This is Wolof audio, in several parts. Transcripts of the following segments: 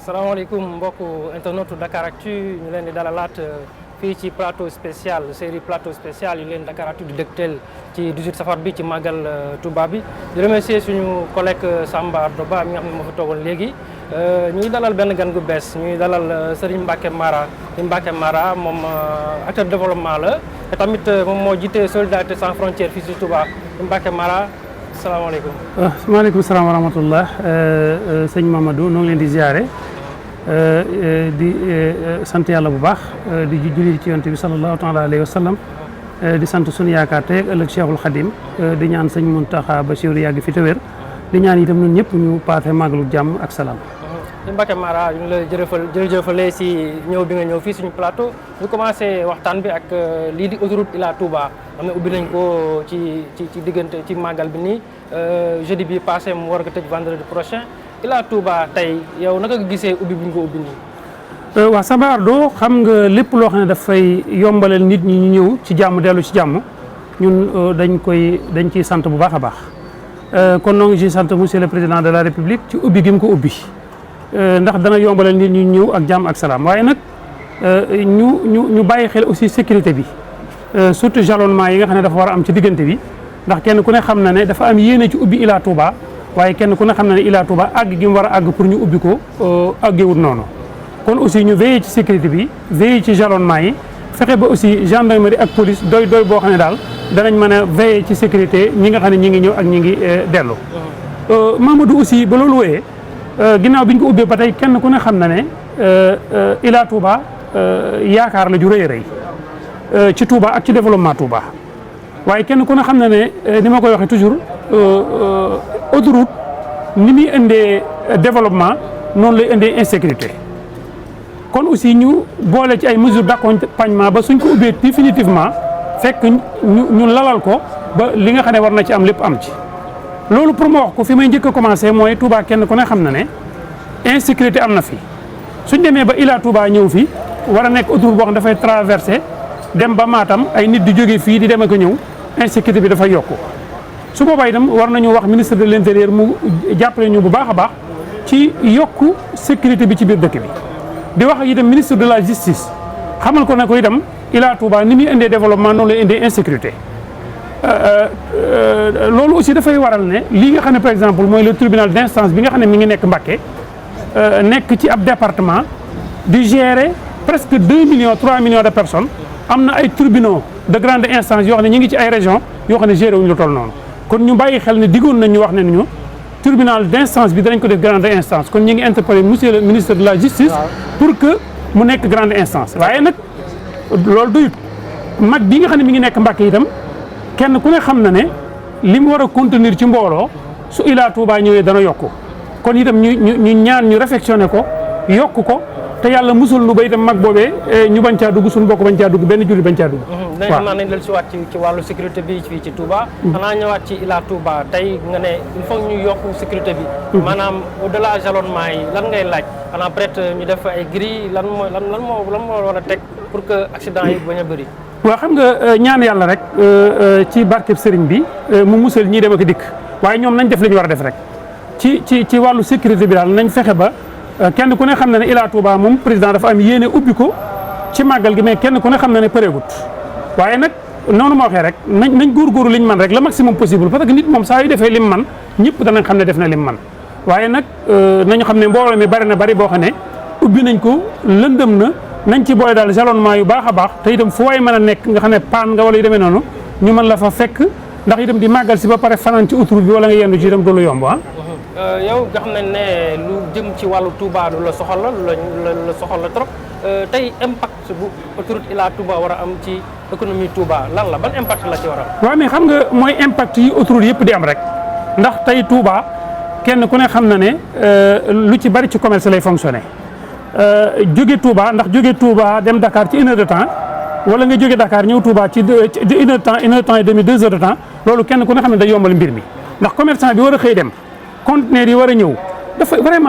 salaamaaleykum mbokku internetu Dakaractu ñu leen di dalalaat fii ci plateau spécial série plateau spécial yu leen Dakaractu di dëgteel ci 18 safar bi ci màggal Touba bi di remercier suñu collègue Samba Ardo Ba mi nga xam ne moo fi toogoon léegi ñuy dalal benn gan gu bees ñuy dalal Serigne Mbacké Mara Mbacké Mara moom acteur de développement la te tamit moom moo jiite Solidarité sans frontières fii ci Touba Mbacké Mara salaamaaleykum. maaleykum salaam wa rahmatullah sëñ Mamadou noo ngi leen di ziare di sant yàlla bu baax di julli ci yonent bi sallallahu taala alayhi wa sallam di sant sunu yaakaar tey ak ëllëg Cheikhul Khadim di ñaan sëñ Mountakha Bachir yàgg fi te wér di ñaan itam ñun ñëpp ñu paase màggalu jàmm ak salaam. Mbacké Mara ñu ngi lay jërëjëfalee si ñëw bi nga ñëw fii suñu plateau ñu commencé waxtaan bi ak lii di autoroute Ila Touba xam ne ubbi nañ ko ci diggante ci màggal bi nii jeudi bi passé mu war ko tëj vendredi prochain Ila Touba tey yow naka nga gisee ubbi bi ñu ko ubbi nii. waaw Samba Ardo xam nga lépp loo xam ne dafay yombalal nit ñi ñu ñëw ci jàmm dellu ci jàmm ñun dañ ciy sant bu baax a baax kon noo ngi ciy sant monsieur le président de la république ci ubbi gi mu ko ubbi. ndax dana yombalal nit ñu ñëw ak jàmm ak salaam waaye nag ñu bàyyi xel aussi sécurité bi surtout jalonnement yi nga xam ne dafa war a am ci diggante bi ndax kenn ku ne xam na ne dafa am yéene ci ubbi Ila Touba waaye kenn ku ne xam na ne Ila Touba àgg gi mu war a àgg pour ñu ubbi ko àggewut noonu kon aussi ñu veiller ci sécurité bi veiller ci jalonnement yi fexe ba aussi gendarmerie ak police doy boo xam ne daal danañ mën a veiller ci sécurité ñi nga xam ne ñi ngi ñëw ak ñi ngi dellu Mamadou aussi ba loolu wooyee ginnaaw bi ñu ko ubbee ba tey kenn ku ne xam na ne Ila Touba yaakaar la ju rëy a rëy ci Touba ak ci développement Touba waaye kenn ku ne xam na ne ni ma koy waxee toujours autoroute ni muy indee développement noonu lay indee insécurité kon aussi ñu boole ci ay mesures d'accompagnement ba suñ ko ubbee définitivement fekk ñu lalal ko ba li nga xam ne war na ci am lépp am ci. loolu pour ma wax ko fi may njëkk a commencé mooy Touba kenn ku ne xam na ne insécurité am na fi suñ demee ba Ila Touba ñëw fi war a nekk autoroute boo xam dafay traversé dem ba Matam ay nit di jóge fii di dem ak a ñëw insécurité bi dafay yokku su boobaa itam war nañu wax ministre de l'intérieur mu jàppale ñu bu baax a baax ci yokku sécurité bi ci biir dëkk bi. di wax itam ministre de la justice xamal ko ne ko itam Ila Touba ni muy indee développement noonu lay indee insécurité. loolu aussi dafay waral ne lii nga xam ne par exemple mooy le tribunal d'instance bi nga xam ne mi ngi nekk Mbacké nekk ci ab département di gérer presque 2 millions 3 millions de personnes am na ay tribunaux de grande instance yoo xam ne ñu ngi ci ay régions yoo xam ne gérer wuñu lu toll noonu kon ñu bàyyi xel ne diggoon nañ ñu wax ne ñu tribunal d'instance bi danañ ko def grande instance kon ñu ngi interpellé monsieur le ministre de la justice pour que mu nekk grande instance waaye nag loolu doyut mag bi nga xam ne mi ngi nekk Mbacké itam kenn ku ne xam na ne li mu war a contenir ci mbooloo su Ila Touba ñëwee dana yokku kon itam ñu ñaan ñu réfectionné ko yokku ko te yàlla musul nu ba itam mag boobee ñu bañ caa dugg suñu bokk bañ caa dugg benn julli bañ caa dugg. waaw xam naa nañ leen si waat ci wàllu sécurité bi fii ci Touba. xanaa ñëwaat ci Ila Touba tey nga ne il faut ñu yokku sécurité bi. maanaam au delà jalonnement yi lan ngay laaj xanaa peut-être ñu def ay grilles lan moo war a teg pour que accident yi bañ a bëri. waaw xam nga ñaan yàlla rek ci barkeb sëriñ bi mu musal ñii dem ak dikk waaye ñoom nañ def li ñu war a def rek ci wàllu sécurité bi daal nañ fexe ba kenn ku ne xam na ne Ila Touba moom président dafa am yéene ubbi ko ci màggal gi mais kenn ku ne xam na ne përeegut waaye nag noonu ma waxee rek nañ góorgóorlu liñ man rek le maximum possible parce que nit moom saa yu defee lim man ñëpp danañ xam ne def na lim man waaye nag nañu xam ne mbooloo mi bari boo xam ne ubbi nañ ko lëndëm na nañ ci boole daal jalonnement yu baax a baax te itam fu waay mën a nekk nga xam ne paan nga wala yu demee noonu ñu mën la fa fekk ndax itam di màggal si ba pare fanaan ci autoroute bi wala nga yendu ci itam du lu yomb yow nga xam ne lu jëm ci wàllu Touba lu la soxal la soxal la trop tey impact bu autoroute Ila Touba war a am ci économie Touba lan la ban impact la ci war a am. waaw mais xam nga mooy impact yi autoroute yëpp di am rek ndax tey Touba kenn ku ne xam na ne lu ci bari ci commerce lay fonctionner. jóge Touba ndax jóge Touba dem Dakar ci 1 heure de temps wala nga jóge Dakar ñëw Touba ci 1 heure de temps et demi 2 heures de temps loolu kenn ku ne xam ne day yombal mbir mi ndax commerçant bi war a xëy dem conteneur yi war a ñëw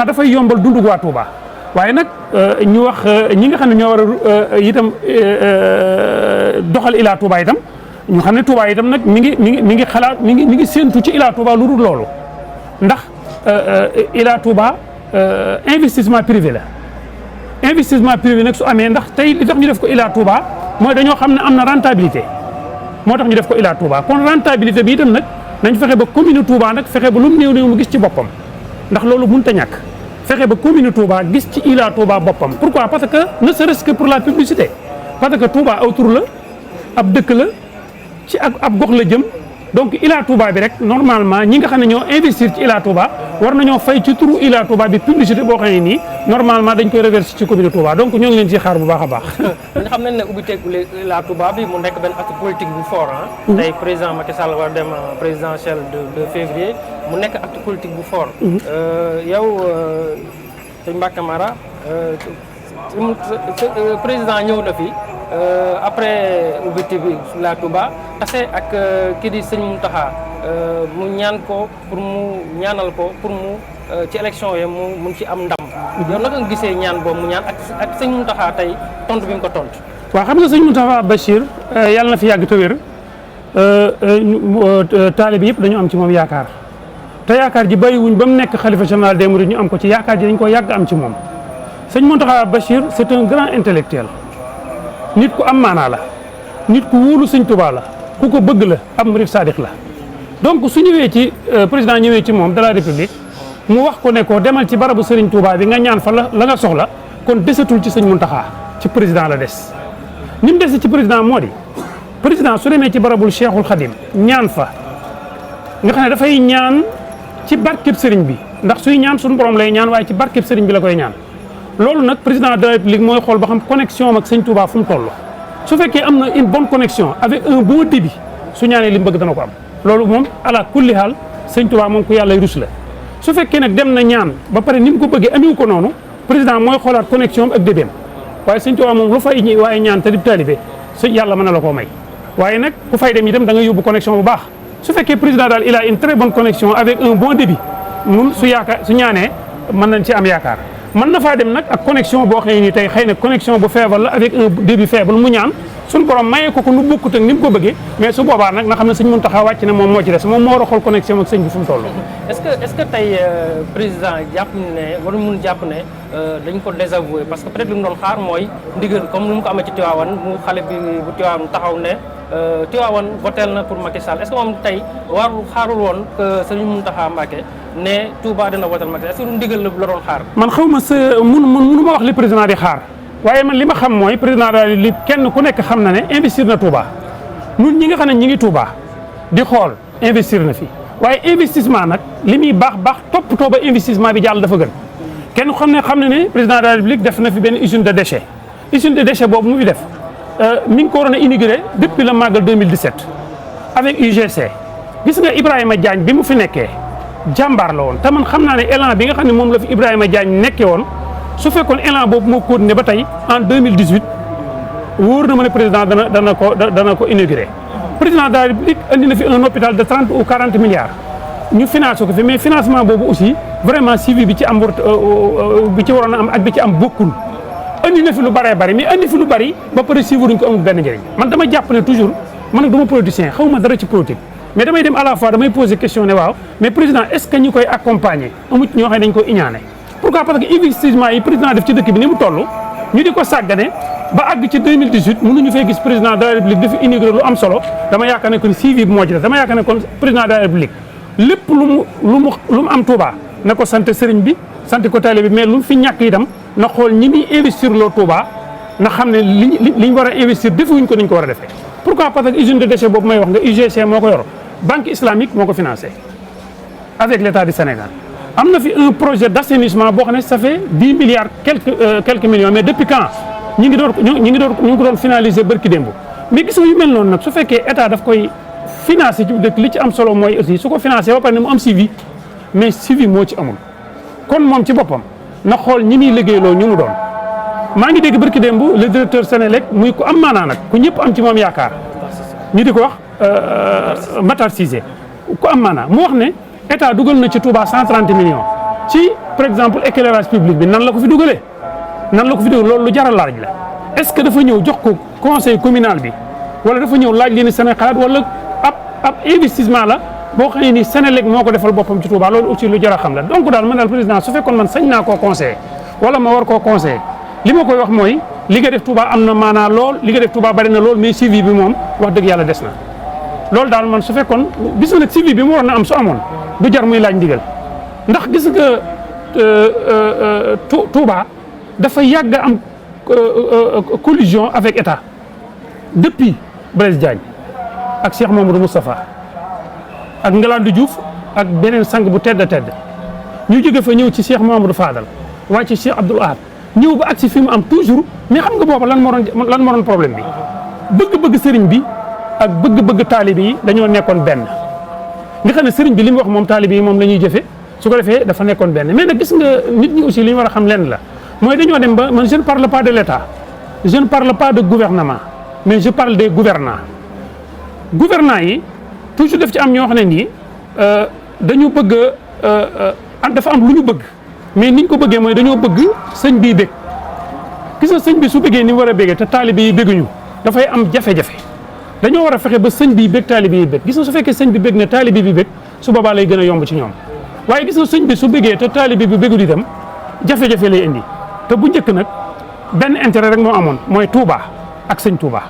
dafay yombal dundu waa Touba waaye nag ñu wax ñi nga xam ne ñoo war a itam doxal Ila Touba itam ñu xam ne Touba itam nag mi ngi xalaat mi ngi séentu ci Ila Touba lu dul loolu ndax Ila Touba investissement privé la investissement privé nag su amee ndax tey li tax ñu def ko Ila Touba mooy dañoo xam ne am na rentabilité moo tax ñu def ko Ila Touba kon rentabilité bi itam nag nañ fexe ba commune Touba nag fexe ba lu mu néew néew mu gis ci boppam ndax loolu mënut a ñàkk fexe ba commune Touba gis ci Ila Touba boppam pourquoi parce que ne serait-ce que pour la publicité parce que Touba aw tur la ab dëkk la ci ab gox la jëm donc Ila Touba bi rek normalement ñi nga xam ne ñoo investir ci Ila Touba war nañoo fay ci turu Ila Touba bi publicité boo xam ne nii normalement dañ koy reverser ci commune Touba donc ñoo ngi leen ci xaar bu baax a baax. nga xam nañ ne ubbiteeg Ila Touba bi mu nekk benn acte politique bu fort ah. tey président Macky Sall war dem présidentielle de février mu nekk acte politique bu fort. yow sëñ Mbacké Mara président ñëw na fi. après ubbite bi Ila Touba tase ak kii di sëñ Mountakha mu ñaan ko pour mu ñaanal ko pour mu ci élection yi mu mun ci am ndam. yow naka nga gisee ñaan boobu mu ñaan ak sëñ Mountakha tey tontu bi mu ko tontu. waaw xam nga sëñ Mountakha Bachir yàlla na fi yàgg te wér taalibe yëpp dañu am ci moom yaakaar te yaakaar ji bàyyiwuñ ba mu nekk xalifa général des mourides ñu am ko ci yaakaar ji dañ ko yàgg am ci moom sëñ Mountakha Bachir c'est un grand intellectuel. nit ku am maanaa la nit ku wóolu sëñ Touba la ku ko bëgg la ab murid sadiq la donc su ñëwee ci président ñëwee ci moom de la république mu wax ko ne ko demal ci barabu sëriñ Touba bi nga ñaan fa la nga soxla kon desatul ci sëñ Mountakha ci président la des ni mu dese ci président moo di président su demee ci barabul Cheikhul Khadim ñaan fa nga xam ne dafay ñaan ci barkeb sëriñ bi ndax suy ñaan suñu borom lay ñaan waaye ci barkeb sëriñ bi la koy ñaan loolu nag président de la république mooy xool ba xam connexion ak sëñ Touba fu mu toll su fekkee am na une bonne connexion avec un bon débit su ñaanee li mu bëgg dana ko am loolu moom ala kulli haal sëñ Touba moom ku yàlla rus la su fekkee nag dem na ñaan ba pare ni mu ko bëggee amiwu ko noonu président mooy xoolaat connexion ak débéem waaye sëñ Touba moom lu fay ñi waaye ñaan te di taalibe sëñ yàlla mën na la koo may waaye nag ku fay dem itam da nga yóbbu connexion bu baax su fekkee président daal il a une très bonne connexion avec un bon débit mun su ñaanee mën nañ ci am yaakaar mën na faa dem nag ak connexion boo xëy ni tey xëy na connexion bu faible la avec un débit faible mu ñaan suñu borom mayee ko nu bokkut ak ni mu ko bëggee mais su boobaa nag nga xam ne sëñ Mountakha wàcc ne moom moo ci des moom moo war a xool connexion ak sëñ bi fu mu toll. est-ce que tey président jàpp ne war mun jàpp ne dañ ko désavoué parce que peut-être li mu doon xaar mooy ndigal comme ni mu ko amee ci Tivaouane mu xale bi bu Tivaouane taxaw ne Tivaouane votel na pour Macky Sall est-ce que moom tey xaarul woon que sëñ Mountakha Mbacké ne Touba dina votel Macky Sall est-ce que du ndigal la doon xaar. man xaw ma sa mënu ma wax li président di xaar waaye man li ma xam mooy président daal li kenn ku nekk xam na ne investir na Touba ñun ñi nga xam ne ñi ngi Touba di xool investir na fi waaye investissement nag li muy baax toppatoo ba investissement bi jàll dafa gën kenn xam ne président de la République def na fi benn usine de déchets boobu mu fi def mi ngi ko waroon a inauguré depuis le magal 2017 avec UGC gis nga Ibrahima Diagne bi mu fi nekkee jàmbaar la woon te man xam naa ne élan bi nga xam ne moom la fi Ibrahima Diagne nekkee woon su fekkoon élan boobu moo continué ba tey en 2018 wóor na ma ne président dana ko inauguré président de la République andi na fi un hôpital de 30 ou 40 milliards ñu financé ko fi mais financement boobu aussi vraiment suivi bi ci am bi ci waroon a am ak bi ci am bokkul andi na fi lu bëree bëri mais andi fi lu bëri ba pare suivre ñu ko amul benn njëriñ man dama jàpp ne toujours man nag du ma politicien xaw ma dara ci politique mais damay dem à la fois damay poser question ne waaw mais président est-ce que ñu koy accompagner amu ci ñoo xam ne dañ ko iñaane pourquoi parce que investissement yi président def ci dëkk bi ni mu toll ñu di ko sàggane ba àgg ci 2018 mënuñu fay gis président de la République dafa inauguré lu am solo dama yaakaar ne kon suivi bi moo ci des dama yaakaar ne kon président de la République lépp lu mu am Touba na ko sant sëriñ bi sant ko taalibe bi mais lu mu fi ñàkk itam na xool ñi muy investir loo Touba na xam ne liñ war a investir defuñ ko niñ ko war a defee pourquoi parce que usine de déchets boobu may wax nga UGC moo ko yor banque islamique moo ko financé avec l'état du Sénégal am na fi un projet d'assainissement boo xam ne ça fait 10 milliards quelques millions mais depuis quand ñu ngi ko doon finaliser bërki démb mais gis nga yu mel noonu nag su fekkee état daf koy financer ci dëkk li ci am solo mooy aussi su ko financer ba pare ne mu am suivi mais suivi moo ci amul kon moom ci boppam na xool ñi muy liggéeyloo ñu mu doon maa ngi dégg bërki démb le directeur Sénélec muy ku am maanaa nag ku ñëpp am ci moom yaakaar ñu di ko wax Matar Cissé ku am maanaa mu wax ne état dugal na ci Touba 130 millions ci par exemple éclairage public bi nan la ko fi dugalee loolu lu jar a laaj la est-ce que dafa ñëw jox ko conseil communal bi wala dafa ñëw laaj leen seen xalaat wala ab investissement la boo xam ne nii Sénélec moo ko defal boppam ci Touba loolu aussi lu jar a xam la donc daal man daal président su fekkoon man sañ naa koo conseillé wala ma war koo conseillé li ma koy wax mooy li nga def Touba am na maanaa lool li nga def Touba bari na lool mais suivi bi moom wax dëgg yàlla des na loolu daal man su fekkoon gis nga nag suivi bi mu war na am su amoon du jar muy laaj ndigal ndax gis nga Touba dafa yàgg am collusion avec État depuis Blaise Diagne ak Cheikh Mamadou Moustapha ak Ngalandou Diouf ak beneen sang bu tedd ñu jóge fa ñëw ci Cheikh Mamadou Fadal waaye ci Cheikh Abdoul Ahad ñëw ba agsi fi mu am toujours mais xam nga booba lan moo doon problème bi bëgg-bëgg sëriñ bi ak bëgg-bëgg taalibe yi dañoo nekkoon benn nga xam ne sëriñ bi li mu wax moom taalibe yi moom la ñuy jëfe su ko defee dafa nekkoon benn mais nag gis nga nit ñi aussi li ñu war a xam lenn la mooy dañoo dem ba man je ne parle pas de l'État je ne parle pas de gouvernement mais je parle des gouvernants yi toujours daf ci am ñoo xam ne nii dañu bëgg dafa am lu ñu bëgg mais niñ ko bëggee mooy dañoo bëgg sëñ bii bég gis nga sëñ bi su bëggee ni mu war a bégee te taalibe yi béguñu dafay am jafe-jafe dañoo war a fexe ba sëñ bii bég taalibe yi bég gis nga su fekkee sëñ bi bég na taalibe bi bég su boobaa lay gën a yomb ci ñoom waaye gis nga sëñ bi su bëggee te taalibe bi bégul itam jafe-jafe lay indi te bu njëkk nag benn intérêt rek moo amoon mooy Touba ak sëñ Touba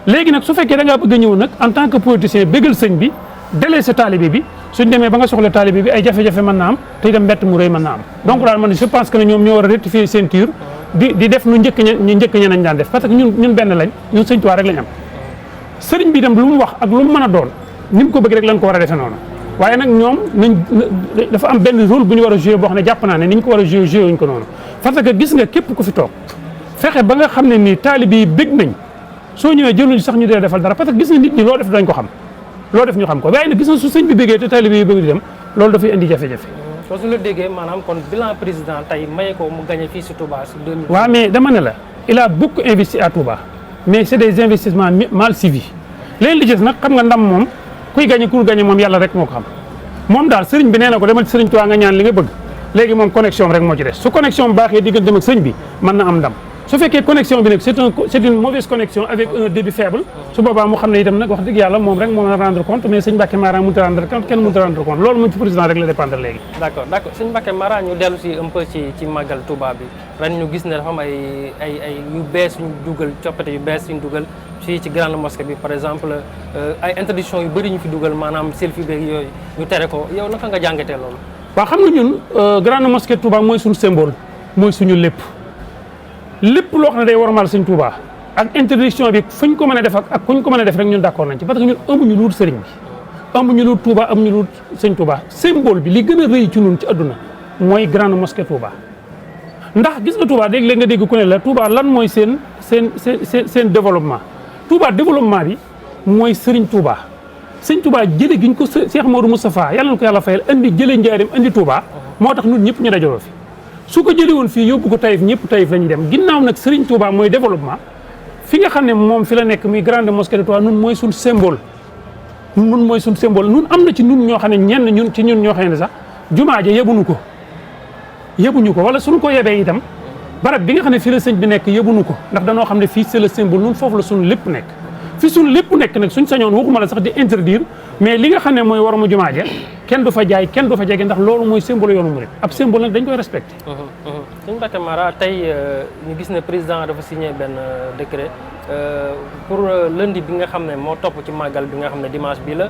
léegi nag su fekkee da ngaa bëgg a ñëw nag en tant que politicien bégal sëñ bi dalee sa taalibe bi suñ demee ba nga soxla taalibe bi ay jafe-jafe mën na am te itam mbett mu rëy mën na am donc daal man je pense que ne ñoom ñoo war a rectifier seen tir di def nu njëkk ña nañ daan def parce que ñun benn lañ ñun sëñ Touba rek lañ am sëriñ bi itam lu mu wax ak lu mu mën a doon ni mu ko bëgg rek lañ ko war a defee noonu waaye nag ñoom dafa am benn rôle bu ñu war a joué boo xam ne jàpp naa ne ni ñu ko war a joué wuñ ko noonu parce que gis nga képp ku fi toog fexe ba nga xam ne nii taalibe yi bég nañ soo ñëwee jëluñu sax ñu dee defal dara parce que gis nga nit ñi loo def dañ ko xam loo def ñu xam ko waaye nag gis nga su sëñ bi bégee te taalibe yi bëgg di dem loolu dafay indi jafe-jafe. soo su la déggee maanaam kon bilan président tey maye ko mu gagné fii si Touba si 2000. waaw mais dama ne la il a beaucoup investi à Touba mais c'est des investissements mal suivis léegi li gis nag xam nga ndam moom kuy gagné ku gagné moom yàlla rek moo ko xam moom daal sëriñ bi nee na ko demal ci sëriñ Touba nga ñaan li nga bëgg léegi moom connexion rek moo ci des su connexion baaxee diggante ak sëñ bi mën na am ndam su fekkee connexion bi nag c'est une mauvaise connexion avec un débit faible su boobaa mu xam ne itam nag wax dëgg yàlla moom rek moo mën a rendre compte mais sëñ Mbacké Mara mënut a rendre compte kenn mënut a rendre compte loolu moom ci président rek la dépendre léegi. d'accord sëñ Mbacké Mara ñu dellu si un peu ci màggal Touba bi ren ñu gis ne dafa am ay yu bees yu dugal coppite yu bees yu ñu dugal fii ci grande mosquée bi par exemple ay interdiction yu bëri ñu fi dugal maanaam selfie beeg yooyu ñu tere ko yow naka nga jàngatee loolu. waaw xam nga ñun grande mosquée Touba mooy suñu symbole mooy suñu lépp loo xam ne day warmal sëñ Touba ak interdiction bi fuñ ko mën a def ak kuñ ko mën a def rek ñun d'accord nañ ci parce que ñun amuñu luut sëriñ bi amuñu luut Touba amuñu luut sëñ Touba symbole bi li gën a rëy ci ñun ci àdduna mooy grande mosquée Touba ndax gis nga Touba léeg-léeg nga dégg ku ne la Touba lan mooy seen développement Touba développement bi mooy sëriñ Touba sëñ Touba jële giñ ko Cheikh Mamadou Moustapha yàlla na ko yàlla fayal andi jële njaarim andi Touba moo tax ñun ñëpp ñu dajaloo fi su ko jëlee woon fii yóbbu ko Taïf ñëpp Taïf la ñuy dem ginnaaw nag Serigne Touba mooy développement fi nga xam ne moom fi la nekk muy grande mosquée de Touba nun mooy suñ symbole nun mooy suñ symbole nun am na ci nun ñoo xam ne ñenn ñun ci ñun ñoo xam ne sax jumaa ja yebuñu ko wala suñ ko yebee itam barab bi nga xam ne fii la sëñ bi nekk yebuñu ko ndax danoo xam ne fii c'est le symbole nun foofu la suñ lépp nekk fi suñ lépp nekk nag suñ sañoon waxuma la sax di interdire mais li nga xam ne mooy waruma jumaa ja kenn du fa jaay kenn du fa jege ndax loolu mooy symbole yoonu murid ab symbole nag dañ koy respecté. Sëñ Mbacké Mara tey ñu gis ne président dafa signé benn décret pour lundi bi nga xam ne moo topp ci màggal bi nga xam ne dimanche bi la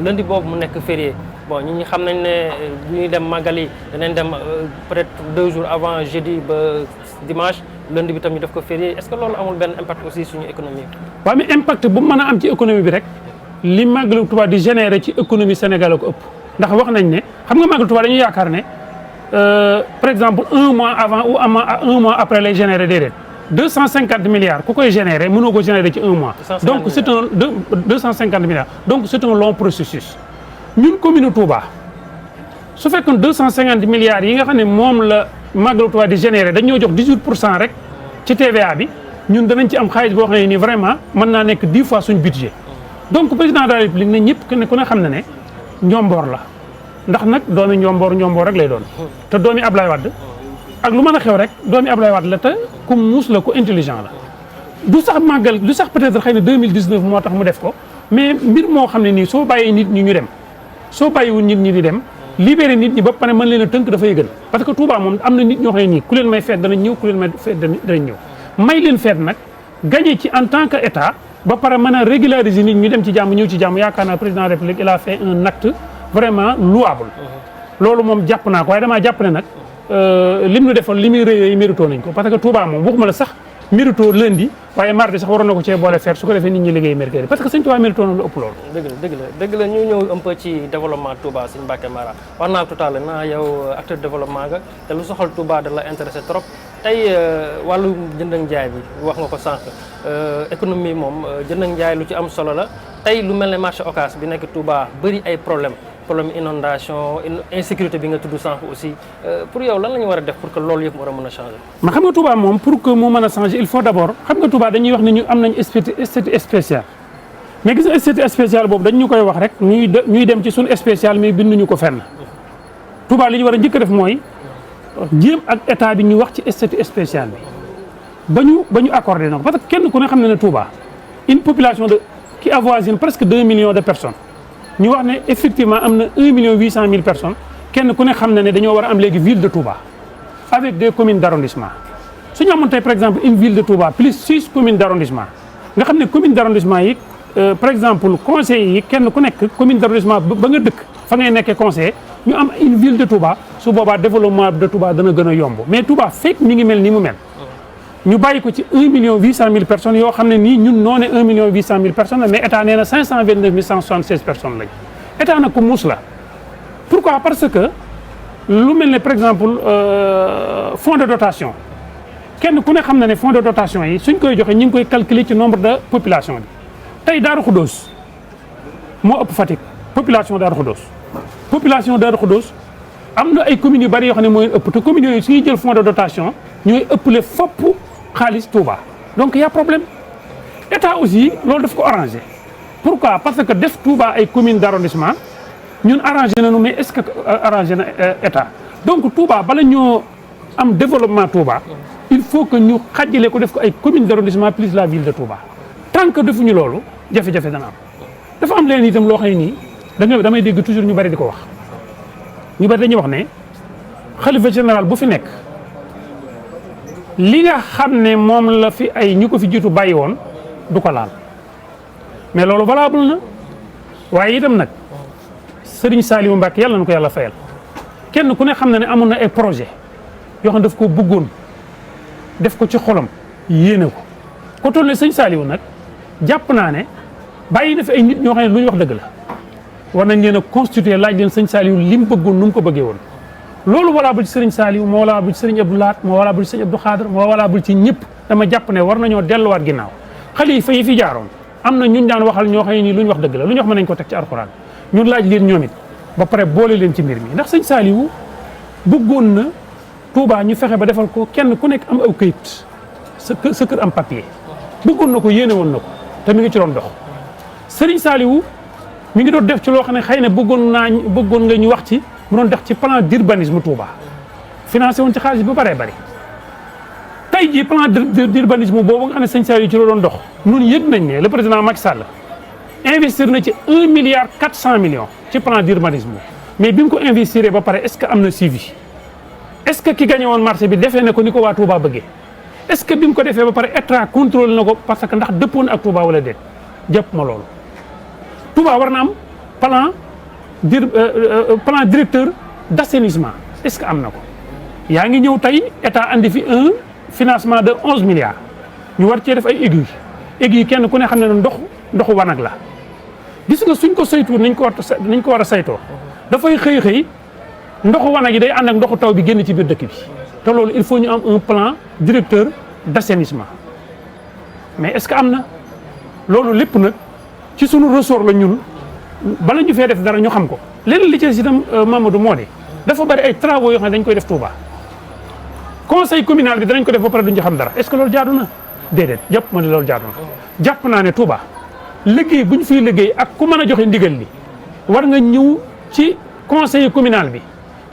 lundi boobu mu nekk férié bon ñi xam nañ ne ñuy dem màggal yi danañ dem peut-être 2 jours avant jeudi ba dimanche lundi bi tam ñu def ko férié est-ce que loolu amul benn impact aussi suñu économie. waaw mais impact bu mën a am ci économie bi rek li màggalu Touba di générer ci économie Sénégal ko ëpp ndax wax nañ ne xam nga màggalu Touba dañuy yaakaar ne par exemple 1 mois avant ou 1 mois après lay générer déedéet 250 milliards ku koy générer mënoo ko générer ci 1 mois. donc c'est un 250 milliards donc c'est un long processus. ñun commune Touba su fekkoon 250 milliards yi nga xam ne moom la màggalu Touba di générer dañoo jox 18% rek ci TVA bi ñun danañ ci am xaalis boo xam ne nii vraiment mën naa nekk 10 fois suñu budget. donc président de la République ne ñëpp ku ne xam ne njomboor la ndax nag doomi njomboor rek lay doon te doomi Ablaye Wade ak lu mën a xew rek doomi Ablaye Wade la te ku muus la ku intelligent la du sax màggal du sax peut-être xëy na 2019 moo tax mu def ko mais mbir moo xam ne nii soo bàyyee nit ñi ñu dem soo bàyyiwul nit ñi di dem libéré nit ñi ba pare mën leen a tënk dafay gën parce que Touba moom am na nit ñoo xam ne nii ku leen may feet danañ ñëw ku leen may feet danañ ñëw may leen feet nag gagné ci en tant que état ba pare mën a régulariser nit ñi dem ci jàmm ñëw ci jàmm yaakaar naa président de la République il a fait un acte vraiment louable loolu moom jàpp naa ko waaye damaa jàpp ne nag lim nu defoon li muy rëy mérito nañ ko parce que Touba moom waxuma la sax mérito lundi waaye mardi sax waroon na ko cee boole feet su ko defee nit ñi liggéey mercredi parce que sëñ Touba mérito na lu ëpp loolu. dëgg la ñu ñëw un peu ci développement Touba sëñ Mbacké Mara wax naa tout à l'heure naa yow acteur de développement nga te lu soxal Touba da la intéressé trop tey wàllu jënd ak njaay bi wax nga ko sànq économie moom jënd ak njaay lu ci am solo la tey lu mel ne marché Ocass bi nekk Touba bëri ay problème inondation insécurité bi nga tudd sànq aussi pour yow lan la ñu war a def pour que loolu yëpp war a mën a changer. ma xam nga Touba moom pour que mu mën a changer il faut d'abord xam nga Touba dañuy wax ne ñu am nañ statut spécial mais gis nga statut spécial boobu dañ ñu koy wax rek ñuy dem ci suñu spécial mais binduñu ko fenn Touba li ñu war a njëkk a def mooy jéem ak état bi ñu wax ci statut spécial bi ba ñu accordé na ko parce que kenn ku ne xam ne ne Touba une population qui avoisine presque 2 millions de personnes. ñu wax ne effectivement am na 1,8 million personnes kenn ku ne xam na ne dañoo war a am léegi ville de Touba avec des communes d' arrondissement su ñu amoon tey par exemple une ville de Touba plus 6 communes d' arrondissement nga xam ne commune d' arrondissement yi par exemple conseillers yi kenn ku nekk commune d' arrondissement ba nga dëkk fa ngay nekkee conseiller ñu am une ville de Touba su boobaa développement de Touba dana gën a yomb mais Touba fekk mi ngi mel ni mu mel. ñu bàyyi ko ci 1,8 million personnes yoo xam ne nii ñun noo ne 1,8 million personnes la mais état nee na 529 176 personnes lañ état nag ko muus la. pourquoi parce que lu mel ne par exemple fonds de dotation kenn ku ne xam na ne fonds de dotation yi suñ koy joxe ñu ngi koy calculer ci nombre de population bi tey Darou Khoudoss moo ëpp Fatick population Darou Khoudoss population Darou Khoudoss am na ay communes yu bari yoo xam ne mooy ëpp te communes yooyu suñuy jël fonds de dotation ñooy ëppale fopp xaalis Touba donc y a problème état aussi loolu daf ko arrangé pourquoi parce que def Touba ay communes d' arrondissement ñun arrangé nañu mais est ce que arrangé na état donc Touba bala ñoo am développement Touba il faut que ñu xajjale ko def ko ay communes d' arrondissement plus la ville de Touba tant que defuñu loolu jafe-jafe dana am dafa am leen itam loo xam ne nii damay dégg toujours ñu bari di ko wax ñu bari dañuy wax ne xalifa général bu fi nekk li nga xam ne moom la fi ay ñu ko fi jiitu bàyyi woon du ko laal mais loolu valable na waaye itam nag Serigne Saliou Mbacké yàlla na ko yàlla fayal kenn ku ne xam na ne amoon na ay projet yoo xam ne daf ko bëggoon def ko ci xolam yéene ko ko toll ne sëñ Saliou nag jàpp naa ne bàyyi na fi ay nit ñoo xam ne lu ñu wax dëgg la war nañ leen a constituer laaj leen sëñ Saliou li mu bëggoon nu mu ko bëggee woon loolu valable ci Serigne Saliou moo valable ci Serigne Abdou Lahat moo valable ci Serigne Abdou Khadre moo valable ci ñëpp dama jàpp ne war nañoo delluwaat ginnaaw xalifa yi fi jaaroon am na ñun daan waxal ñoo xam ne nii lu ñu wax dëgg la lu ñu wax mën nañ ko teg ci alxuraan ñun laaj leen ñoom it ba pare boole leen ci mbir mi ndax sëñ Saliou bëggoon na Touba ñu fexe ba defal ko kenn ku nekk am aw këyit sa kër am papier bëggoon na ko yéene woon na ko te mi ngi ci doon dox Serigne Saliou mi ngi doon def ci loo xam ne xëy na bëggoon nga ñu wax ci mu doon def ci plan d'urbanisme Touba financé woon ci xaalis bu bëree bëri tey jii plan d'urbanisme boobu nga xam ne sëñ Saliou ci la doon dox ñun yëg nañ ne le président Macky Sall investir na ci 1,4 milliard ci plan d'urbanisme mais bi mu ko investir ba pare est ce que am na suivi est ce que ki gagné woon marché bi defee na ko ni ko waa Touba bëggee est ce que bi mu ko defee ba pare état contrôle na ko parce que ndax dëppoon ak Touba wala déet jàpp ma loolu Touba war na am plan directeur d' assainissement est ce que am na ko yaa ngi ñëw tey état andi fi un financement de 11 milliards ñu war cee def ay aiguilles kenn ku ne xam ne ndoxu wanag la gis nga suñ ko saytu nañ ko war a saytoo dafay xëy ndoxu wanag yi day ànd ak ndoxu taw bi génn ci biir dëkk bi te loolu il faut ñu am un plan directeur d' assainissement mais est ce que am na loolu lépp nag ci sunu ressort la ñun bala ñu fee def dara ñu xam ko leneen li ci itam Mamadou moo di dafa bari ay travaux yoo xam ne dañ koy def Touba conseil communal bi danañ ko def ba pare duñ ci xam dara est ce que loolu jaadu na déedéet jàpp ma ne loolu jaadu na jàpp naa ne Touba liggéey bu ñu fiy liggéey ak ku mën a joxe ndigal li war nga ñëw ci conseil communal bi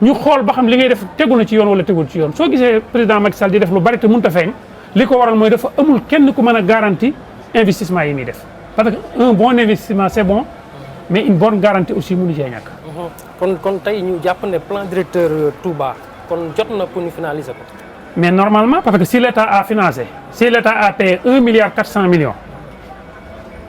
ñu xool ba xam li ngay def tegu na ci yoon wala tegul ci yoon soo gisee président Macky Sall di def lu bari te mënut a feeñ li ko waral mooy dafa amul kenn ku mën a garantie investissement yi muy def parce que un bon investissement c'est bon mais une bonne garantie aussi mënu cee ñàkk kon tey ñu jàpp ne plan directeur Touba kon jot na pour ñu finaliser ko. mais normalement parce que si l'État a financé si l'État a payé 1,4 milliard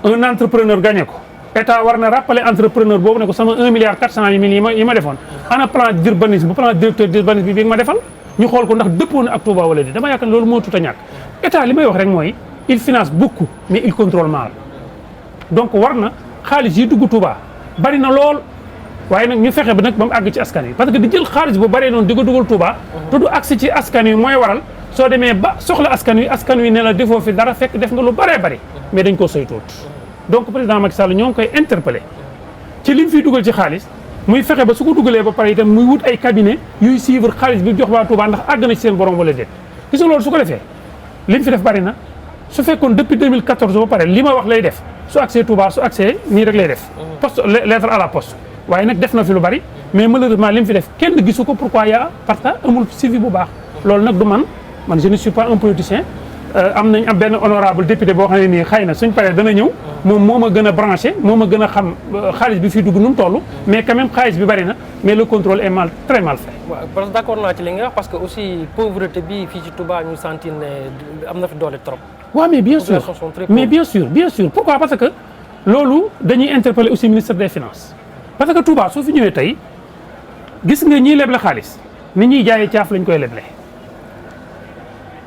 un entrepreneur gagné ko État war na rappeler entrepreneur boobu ne ko sama 1,4 milliard yi ma defoon ana plan d'urbanisme plan directeur d'urbanisme bi nga ma defal ñu xool ko ndax dëppoo na ak Touba wala di dama yaakaar loolu moo tut a ñàkk État li may wax rek mooy il finance beaucoup mais il contrôle mal donc war na xaalis yi dugg Touba bari na lool waaye nag ñu fexe ba nag ba mu àgg ci askan wi parce que di jël xaalis bu baree noonu di ko dugal Touba te du agsi ci askan wi mooy waral soo demee ba soxla askan wi ne la defoo fi dara fekk def nga lu baree bari mais dañ koo saytuut donc président Macky Sall ñoo ngi koy interpellé ci lim fiy dugal ci xaalis muy fexe ba su ko dugalee ba pare itam muy wut ay cabinet yuy suivre xaalis bi jox waa Touba ndax àgg na ci seen borom wala déet gis nga loolu su ko defee lim fi def bari na su fekkoon depuis 2014 ba pare li ma wax lay def su accès Touba su accès nii rek lay def poste lettre à la poste waaye nag def na fi lu bari mais malheureusement li mu fi def kenn gisu ko pourquoi yaa parce que amul suivi bu baax loolu nag du man je ne suis pas un politicien am nañ am benn honorable député boo xam ne nii xëy na suñ paree dana ñëw moom moo ma gën a branché moo ma gën a xam xaalis bi fii dugg nu mu toll mais quand même xaalis bi bari na mais le contrôle est très mal fait. waaw parce que d'accord naa ci li nga wax parce que aussi pauvreté bi fii ci Touba ñu sentir ne am na fi doole trop. waaw mais bien sûr bien sûr pourquoi parce que loolu dañuy interpeller aussi ministre des finances parce que Touba soo fi ñëwee tey gis nga ñiy leble xaalis ni ñuy jaayee caaf lañ koy leble.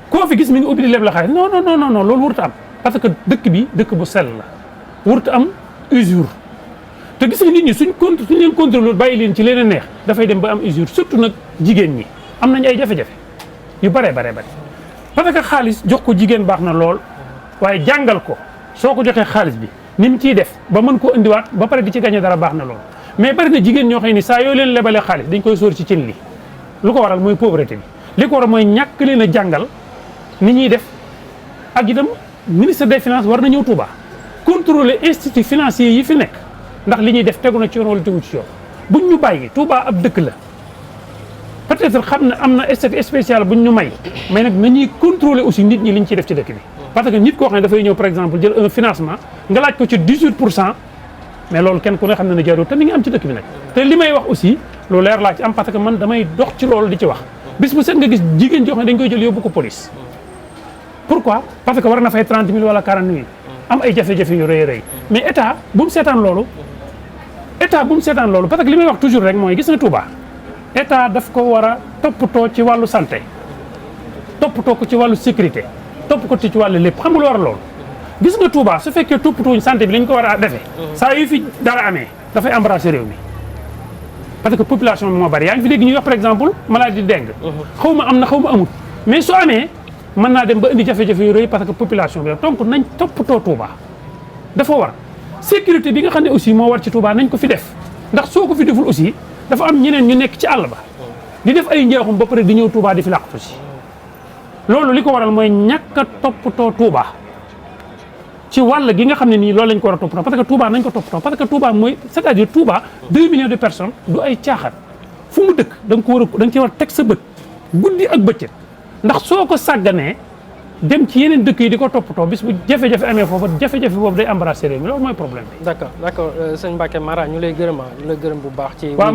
koo fi gis mi ngi ubbi di leb la xaalis non loolu warut am parce que dëkk bi dëkk bu sell la warut am usure te gis nga nit ñi suñ leen contrôler bàyyi leen ci leen neex dafay dem ba am usure surtout nag jigéen ñi am nañ ay jafe-jafe yu bare parce que xaalis jox ko jigéen baax na lool waaye jàngal ko soo ko joxee xaalis bi ni mu ciy def ba mën koo indiwaat ba pare di ci gagné dara baax na lool mais bari na jigéen ñoo xam ni saa yoo leen lebalee xaalis dañ koy sóor ci cin li lu ko waral mooy pauvreté bi li ko waral mooy ñàkk leen a jàngal ni ñuy def ak itam ministre des finances war na ñëw Touba contrôler institut financier yi fi nekk ndax li ñuy def tegu na ci yoon wala tegu ci yoon buñ ñu bàyyi Touba ab dëkk la peut-être xam na am na statut spécial buñ ñu may mais nag nañuy contrôler aussi nit ñi liñ ciy def ci dëkk bi parce que nit koo xam ne dafay ñëw par exemple jël un financement nga laaj ko ci 18% mais loolu kenn ku ne xam ne ne jaarul te mi ngi am ci dëkk bi nag te li may wax aussi lu leer laa ci am parce que man damay dox ci loolu di ci wax bis bu set nga gis jigéen joo xam ne dañ koy jël yóbbu ko police pourquoi parce que war na fay 30 000 wala 40 000 am ay jafe-jafe yu rëy mais état bu mu seetaan loolu parce que li may wax toujours rek mooy gis nga Touba état daf ko war a toppatoo ci wàllu santé toppatoo ko ci wàllu sécurité topp ko ci wàllu lépp xam nga lu war loolu gis nga Touba su fekkee toppatooñ santé bi lañ ko war a defee saa yu fi dara amee dafay embrasser réew mi parce que population bi moo bari yaa ngi fi dégg ñuy wax par exemple maladie dengue xaw ma am na xaw ma amut mais su amee mën naa dem ba indi jafe-jafe yu rëy parce que population bi donc nañ toppatoo Touba dafa war sécurité bi nga xam ne aussi moo war ci Touba nañ ko fi def ndax soo ko fi deful aussi dafa am ñeneen ñu nekk ci àll ba di def ay njaaxum ba pare di ñëw Touba di fi làqatu si loolu li ko waral mooy ñàkk a toppatoo Touba ci wàll gi nga xam ne nii loolu lañ ko war a toppatoo parce que Touba nañ ko toppatoo parce que Touba mooy c'est-à-dire Touba 2 millions de personnes du ay caaxaan fu mu dëkk da nga ci war a teg sa bët guddi ak bëccëg ndax soo ko sàgganee dem ci yeneen dëkk yi di ko toppatoo bis bu jafe-jafe amee foofu jafe-jafe boobu day embrasser réew mi loolu mooy problème bi. d'accord sëñ Mbacké Mara ñu lay gërëm bu baax. ci waaw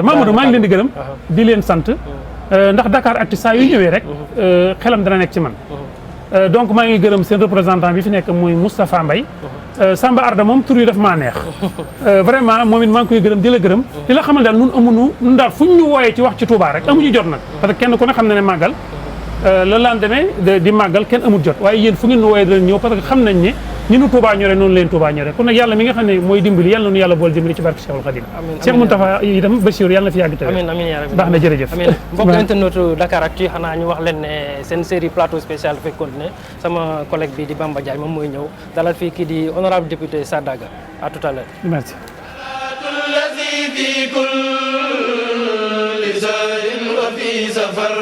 Mamadou maa ngi leen di gërëm. di leen sant. ndax Dakaractu saa yu ñëwee rek. xelam dana nekk ci man. donc maa ngi gërëm seen représentant bi fi nekk muy Moustapha Mbaye. Samba Arda moom tur yi daf maa neex. vraiment moom it maa ngi koy gërëm di la gërëm. di la xamal daal nun daal fu ñu wooyee ci wax ci Touba rek amuñu jot nag parce que kenn ku ne xam na ne màggal. le lendemain di màggal kenn amul jot waaye yéen fu ngeen nu wooyee dinañ ñëw parce que xam nañ ne ñu nu Touba ñore noonu leen Touba ñore kon nag yàlla mi nga xam ne mooy dimbali yàlla nu yàlla bool dimbali ci barke Cheikhul Khadim Cheikh Mountakha itam Bassirou yàlla na fi yàgg tawee amiin yaa rabbi baax na jërëjëf mbokk internet Dakaractu xanaa ñu wax leen ne seen série plateau spécial dafay continuer sama collègue bi di Bamba Diagne moom mooy ñëw dalal fii kii di honorable député Sadaga à tout à l'heure merci في كل زار وفي سفر